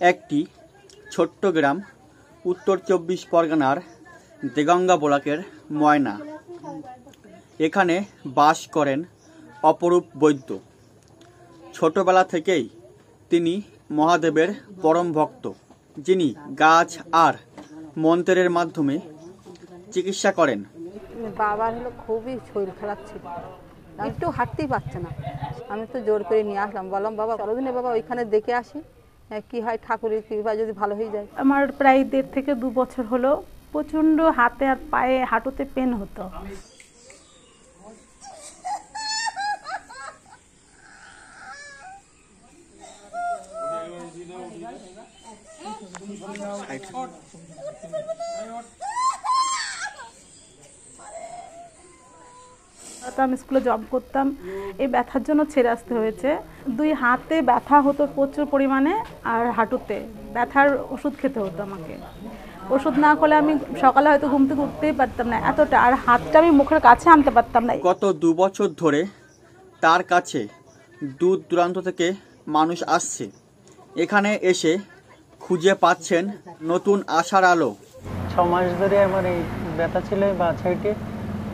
একটি ছোট্ট গ্রাম উত্তর 24 পরগনার দেগঙ্গা ব্লকের ময়না। এখানে বাস করেন অপরূপ বৈদ্য। ছোটবেলা থেকেই তিনি মহাদেবের পরম ভক্ত, যিনি গাছ আর মন্ত্রের মাধ্যমে চিকিৎসা করেন। বাবার হলো খুবই শরীর খারাপ ছিল, একটু হাঁটতেই পারছে না। আমি তো জোর করে নিয়ে আসলাম, বললাম বাবা সরোজিনী বাবা ওইখানে দেখে আসি কি হয়, ঠাকুরের কৃপা যদি ভালো হয়ে যায়। আমার প্রায় 1.5 থেকে 2 বছর হলো প্রচণ্ড হাতে আর পায়ে হাঁটুতে পেন হতো। আমি স্কুলে জব করতাম, এই ব্যথার জন্য ছেড়ে আসতে হয়েছে। 2 হাতে ব্যথা হতো প্রচুর পরিমাণে, আর হাঁটুতে ব্যথার ওষুধ খেতে হতো আমাকে। ওষুধ না খেলে আমি সকালে হয়তো ঘুম থেকে উঠতেই পারতাম না, এতটা। আর হাতটা আমি মুখের কাছে আনতে পারতাম না। গত 2 বছর ধরে তার কাছে দূর দূরান্ত থেকে মানুষ আসছে। এখানে এসে খুঁজে পাচ্ছেন নতুন আশার আলো। 6 মাস ধরে আমার এই ব্যথা ছিল, বা সাইডে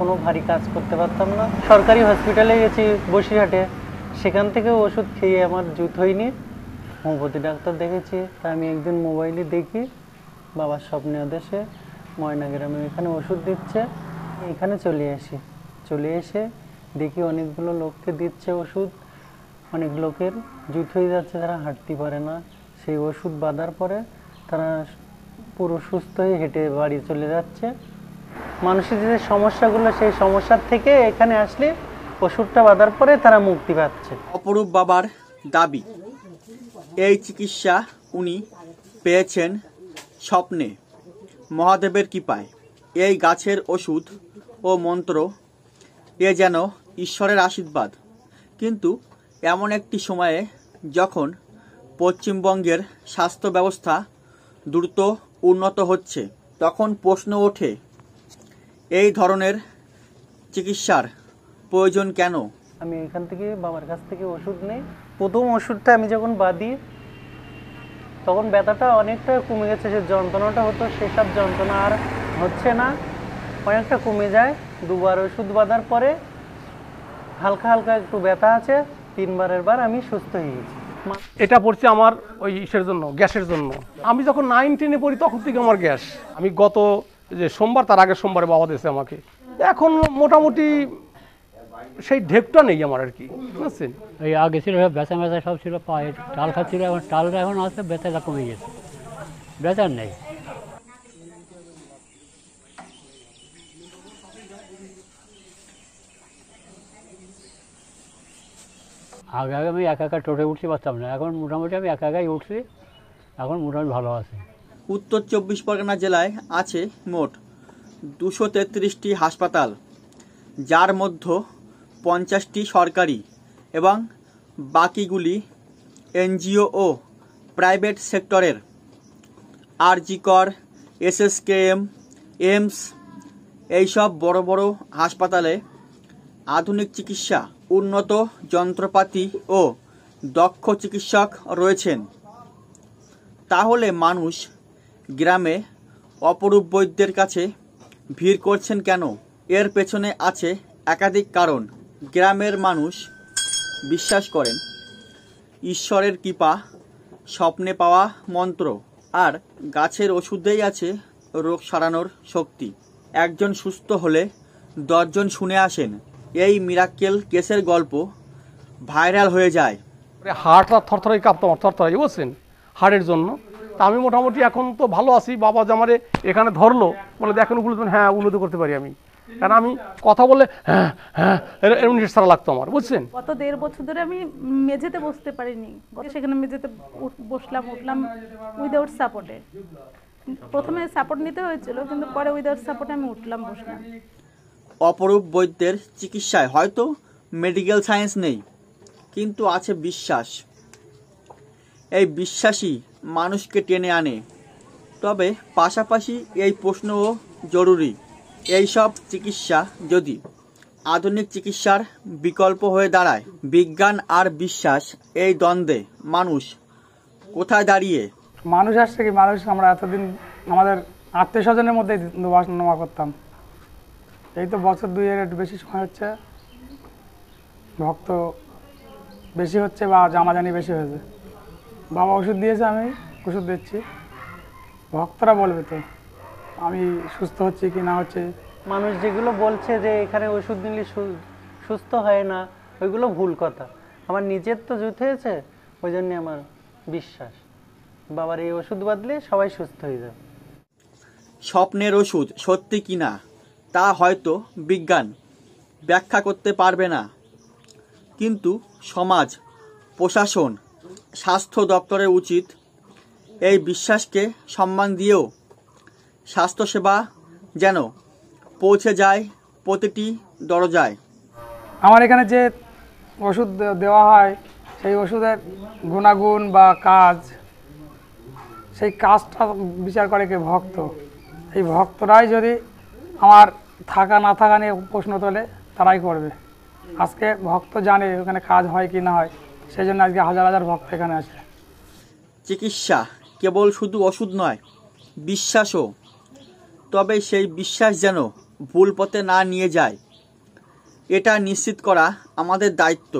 কোনো ভারী কাজ করতে পারতাম না। সরকারি হসপিটালে গেছি বসিরহাটে, সেখান থেকে ওষুধ খেয়ে আমার জুত হয়নি। হোমিওপ্যাথি ডাক্তার দেখেছি। তা আমি একদিন মোবাইলে দেখি বাবার স্বপ্নে দেশে ময়না গ্রামে এখানে ওষুধ দিচ্ছে। এখানে চলে এসে দেখি অনেকগুলো লোককে দিচ্ছে ওষুধ। অনেক লোকের জুত হয়ে যাচ্ছে, তারা হাঁটতে পারে না। সেই ওষুধ বাঁধার পরে তারা পুরো সুস্থ হয়ে হেঁটে বাড়ি চলে যাচ্ছে। মানুষের যে সমস্যাগুলো, সেই সমস্যার থেকে এখানে আসলে ওষুধটা বাঁধার পরে তারা মুক্তি পাচ্ছে। অপরূপ বাবার দাবি, এই চিকিৎসা উনি পেয়েছেন স্বপ্নে, মহাদেবের কৃপায়। এই গাছের ওষুধ ও মন্ত্র এ যেন ঈশ্বরের আশীর্বাদ। কিন্তু এমন একটি সময়ে যখন পশ্চিমবঙ্গের স্বাস্থ্য ব্যবস্থা দ্রুত উন্নত হচ্ছে, তখন প্রশ্ন ওঠে এই ধরনের চিকিৎসার প্রয়োজন কেন? আমি এখান থেকে বাবার কাছ থেকে ওষুধ নেই। প্রথম ওষুধটা আমি যখন বাঁধি তখন ব্যথাটা অনেকটা কমে গেছে। যে যন্ত্রণাটা হতো সেসব যন্ত্রণা আর হচ্ছে না, অনেকটা কমে যায়। 2বার ওষুধ বাঁধার পরে হালকা হালকা একটু ব্যথা আছে, 3বারের বার আমি সুস্থ হয়ে গেছি। এটা পড়ছে আমার ওই ইসের জন্য, গ্যাসের জন্য। আমি যখন 9-10-এ পড়ি তখন থেকে আমার গ্যাস। আমি গত যে সোমবার, তার আগের সোমবারে বাবা দিয়েছে আমাকে। এখন মোটামুটি সেই ঢেকটা নেই আমার আর কি, বুঝছেন। এই আগে ছিল ব্যথা ব্যথা সব ছিল, পায়ে টাল খাচ্ছিল, এখন টালটা এখন আছে, ব্যথাটা কমে গেছে, ব্যথা নেই। আগে আমি একা টোটে উঠতে পারতাম না, এখন মোটামুটি আমি একাই উঠছি, এখন মোটামুটি ভালো আছে। উত্তর 24 পরগনা জেলায় আছে মোট 233টি হাসপাতাল, যার মধ্যে 50টি সরকারি এবং বাকিগুলি এনজিও ও প্রাইভেট সেক্টরের। আরজি কর, এসএসকেএম, এইমস, এইসব বড় বড় হাসপাতালে আধুনিক চিকিৎসা, উন্নত যন্ত্রপাতি ও দক্ষ চিকিৎসক রয়েছেন। তাহলে মানুষ গ্রামে অপরূপ বৈদ্যের কাছে ভিড় করছেন কেন? এর পেছনে আছে একাধিক কারণ। গ্রামের মানুষ বিশ্বাস করেন ঈশ্বরের কৃপা, স্বপ্নে পাওয়া মন্ত্র আর গাছের ওষুধেই আছে রোগ সারানোর শক্তি। একজন সুস্থ হলে 10 জন শুনে আসেন। এই মিরাক্কেল কেসের গল্প ভাইরাল হয়ে যায়। হাড়টা থরথরাই কাঁপতো আমার, থরথরাই, বুঝছেন, হাড়ের জন্য। তা আমি মোটামুটি এখন তো ভালো আছি। বাবা যে আমারে এখানে ধরলো, বলে দেখেন উন্নতি, হ্যাঁ উন্নতি করতে পারি আমি। কারণ আমি কথা বলে হ্যাঁ হ্যাঁ এরকম সারা লাগতো আমার, বুঝছেন। গত 1.5 বছর ধরে আমি মেঝেতে বসতে পারিনি। সেখানে মেঝেতে উঠলাম উইদাউট সাপোর্টে। প্রথমে সাপোর্ট নিতে হয়েছিল, কিন্তু পরে উইদাউট সাপোর্টে আমি বসলাম। অপরূপ বৈদ্যের চিকিৎসায় হয়তো মেডিকেল সায়েন্স নেই, কিন্তু আছে বিশ্বাস। এই বিশ্বাসই মানুষকে টেনে আনে। তবে পাশাপাশি এই প্রশ্নও জরুরি, এইসব চিকিৎসা যদি আধুনিক চিকিৎসার বিকল্প হয়ে দাঁড়ায়, বিজ্ঞান আর বিশ্বাস এই দ্বন্দ্বে মানুষ কোথায় দাঁড়িয়ে? মানুষ আসছে কি, মানুষ আমরা এতদিন আমাদের আত্মীয় স্বজনের মধ্যে নেওয়া করতাম, এই তো বছর 2-এর একটু বেশি সময় হচ্ছে ভক্ত বেশি হচ্ছে বা জামাজানি বেশি হয়েছে। বাবা ওষুধ দিয়েছে, আমি ওষুধ দিচ্ছি, ভক্তরা বলবে তো আমি সুস্থ হচ্ছি কি না হচ্ছে। মানুষ যেগুলো বলছে যে এখানে ওষুধ নিলে সুস্থ হয় না, ওইগুলো ভুল কথা। আমার নিজের তো জুত হয়েছে, ওই জন্যে আমার বিশ্বাস বাবার এই ওষুধ বদলে সবাই সুস্থ হয়ে যাবে। স্বপ্নের ওষুধ সত্যি কিনা তা হয়তো বিজ্ঞান ব্যাখ্যা করতে পারবে না, কিন্তু সমাজ, প্রশাসন, স্বাস্থ্য দপ্তরের উচিত এই বিশ্বাসকে সম্মান দিয়েও স্বাস্থ্যসেবা যেন পৌঁছে যায় প্রতিটি দরজায়। আমার এখানে যে ওষুধ দেওয়া হয় সেই ওষুধের গুণাগুণ বা কাজ, সেই কাজটা বিচার করে কে? ভক্ত। এই ভক্তরাই যদি আমার থাকা না থাকা নিয়ে প্রশ্ন তোলে, তারাই করবে। আজকে ভক্ত জানে ওখানে কাজ হয় কি না হয়, সেই জন্য আজকে হাজার হাজার ভক্ত এখানে আসে। চিকিৎসা কেবল শুধু ওষুধ নয়, বিশ্বাসও। তবে সেই বিশ্বাস যেন ভুল পথে না নিয়ে যায়, এটা নিশ্চিত করা আমাদের দায়িত্ব।